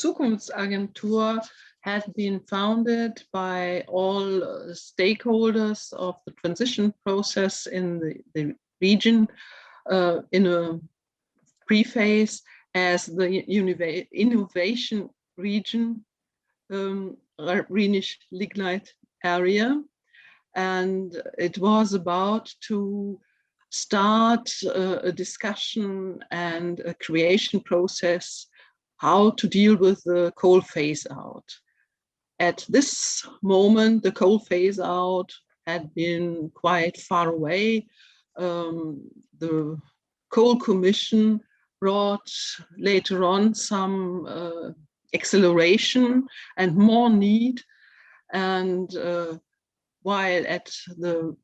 Zukunftsagentur had been founded by all stakeholders of the transition process in the region in a pre-phase as the innovation region, Rhenish lignite area. And it was about to start a discussion and a creation process how to deal with the coal phase out. At this moment, the coal phase out had been quite far away. The Coal Commission brought later on some acceleration and more need. And while at the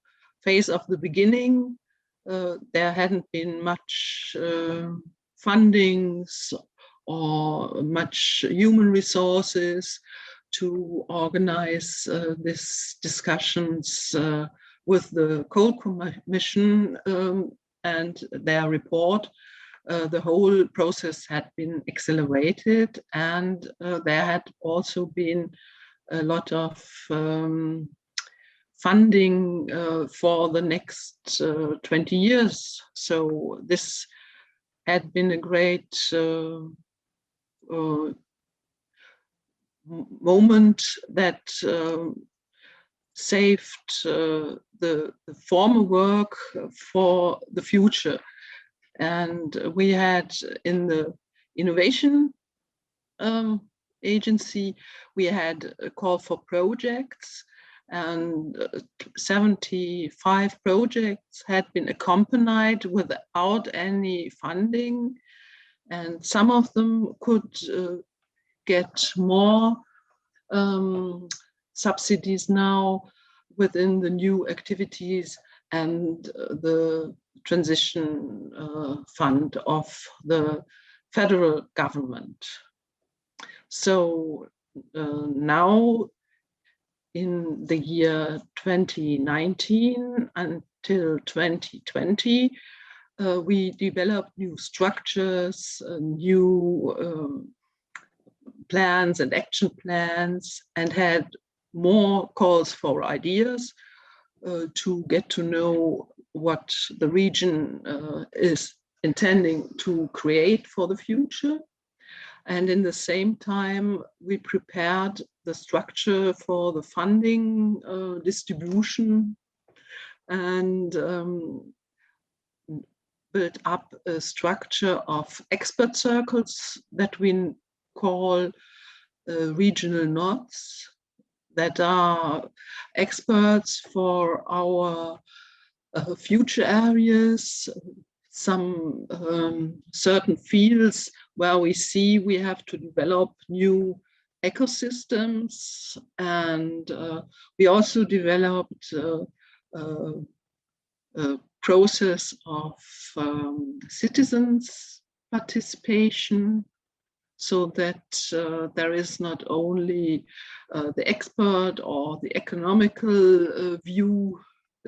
phase of the beginning, there hadn't been much fundings or much human resources to organize these discussions with the Coal Commission and their report. The whole process had been accelerated, and there had also been a lot of funding for the next 20 years. So this had been a great moment that saved the former work for the future. And we had in the innovation agency, we had a call for projects, and 75 projects had been accompanied without any funding, and some of them could get more subsidies now within the new activities and the transition fund of the federal government. So now in the year 2019 until 2020, we developed new structures, new plans and action plans, and had more calls for ideas to get to know what the region is intending to create for the future. And in the same time, we prepared the structure for the funding distribution and built up a structure of expert circles that we call regional nodes, that are experts for our future areas, some certain fields where we see we have to develop new ecosystems. And we also developed a process of citizens' participation, so that there is not only the expert or the economical view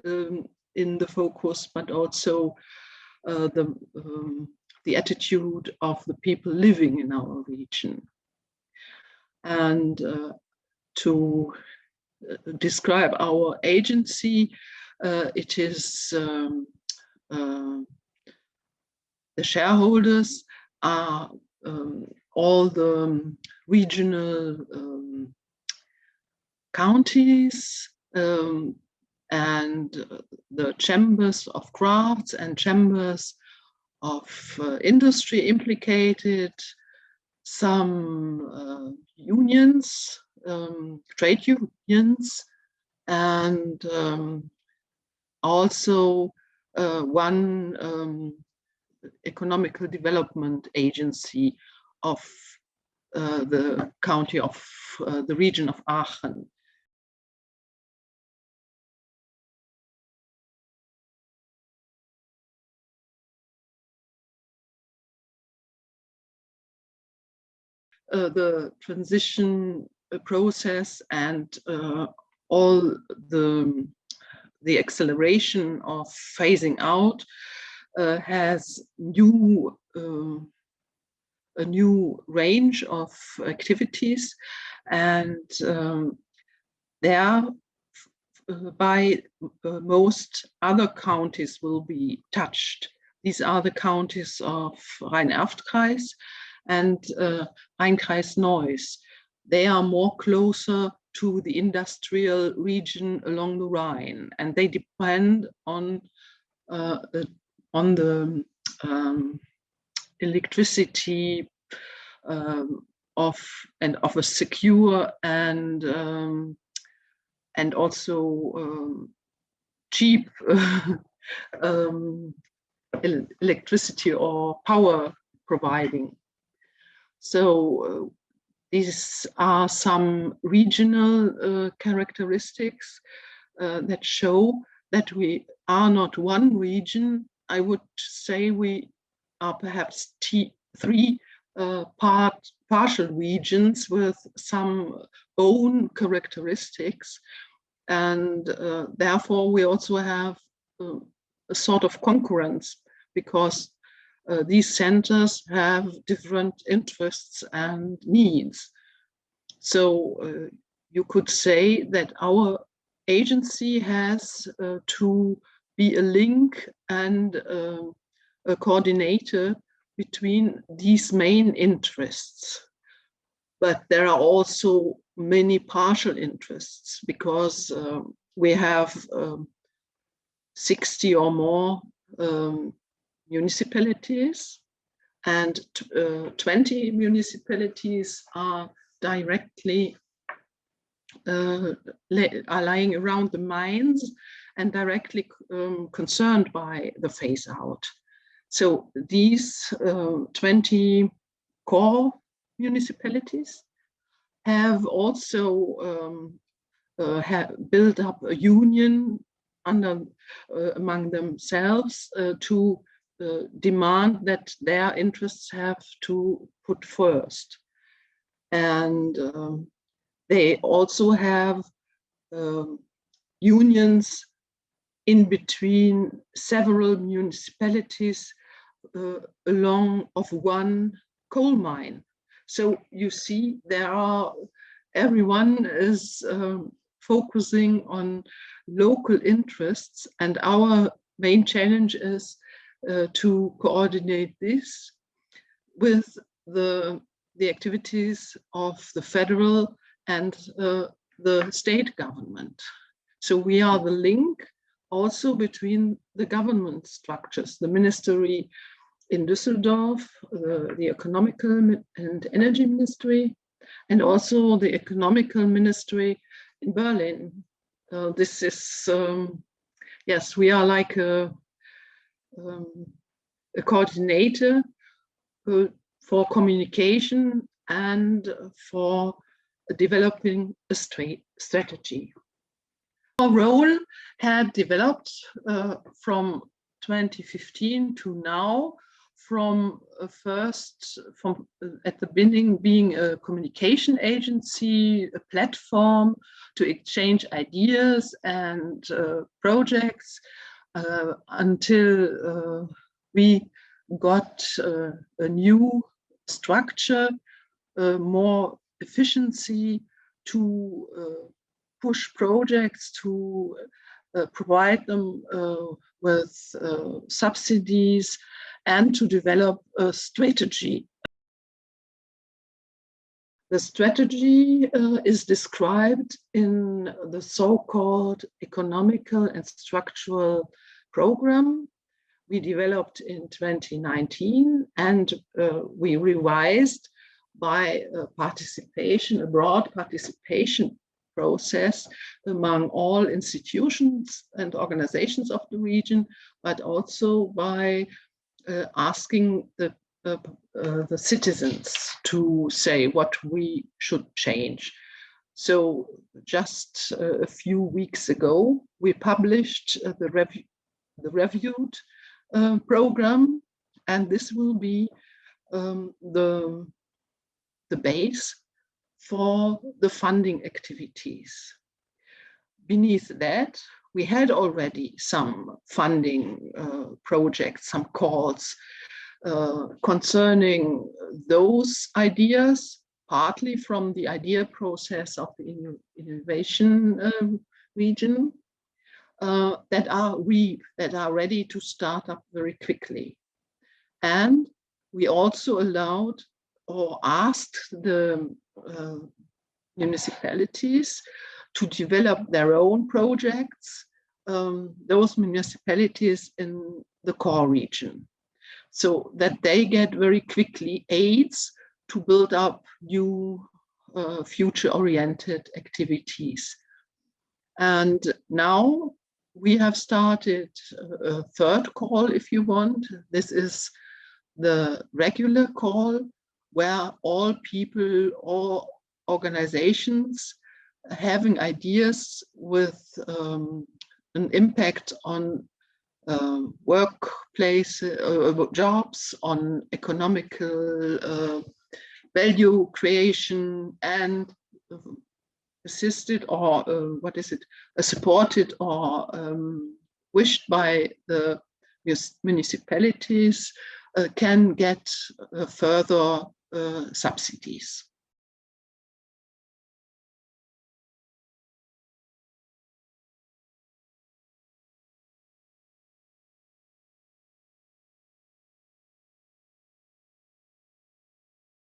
in the focus, but also the attitude of the people living in our region. And to describe our agency, it is the shareholders are all the regional counties and the chambers of crafts and chambers of industry implicated, some unions, trade unions, and also one economical development agency of the county of the region of Aachen. The transition process and all the acceleration of phasing out has new a new range of activities, and there by most other counties will be touched. These are the counties of Rhein-Erft-Kreis and Rhein-Kreis-Neuss. They are more closer to the industrial region along the Rhine, and they depend on the electricity of a secure and also cheap electricity or power providing. So these are some regional characteristics that show that we are not one region. I would say we are perhaps three partial regions with some own characteristics, and therefore we also have a sort of concurrence, because these centers have different interests and needs. So you could say that our agency has to be a link and a coordinator between these main interests. But there are also many partial interests, because we have 60 or more municipalities, and 20 municipalities are directly lying around the mines and directly concerned by the phase out. So these 20 core municipalities have also built up a union among themselves to demand that their interests have to put first. And they also have unions in between several municipalities along of one coal mine. So you see, everyone is focusing on local interests, and our main challenge is to coordinate this with the activities of the federal and the state government. So we are the link also between the government structures, the ministry in Düsseldorf, the economical and energy ministry, and also the economical ministry in Berlin. This is, yes, we are like a coordinator for communication and for developing a strategy. Our role had developed from 2015 to now, from at the beginning being a communication agency, a platform to exchange ideas and projects, until we got a new structure, more efficiency to push projects, to provide them with subsidies, and to develop a strategy. The strategy is described in the so-called economical and structural program we developed in 2019, and we revised by a broad participation process among all institutions and organizations of the region, but also by asking the citizens to say what we should change. So just a few weeks ago, we published the reviewed program, and this will be the base for the funding activities. Beneath that, we had already some funding projects, some calls concerning those ideas, partly from the idea process of the innovation region, that are ready to start up very quickly. And we also allowed or asked the municipalities to develop their own projects, those municipalities in the core region, so that they get very quickly aids to build up new future-oriented activities. And now we have started a third call, if you want. This is the regular call, where all people, all organizations having ideas with an impact on workplace, jobs, on economical value creation, and assisted or supported or wished by the municipalities, can get further subsidies.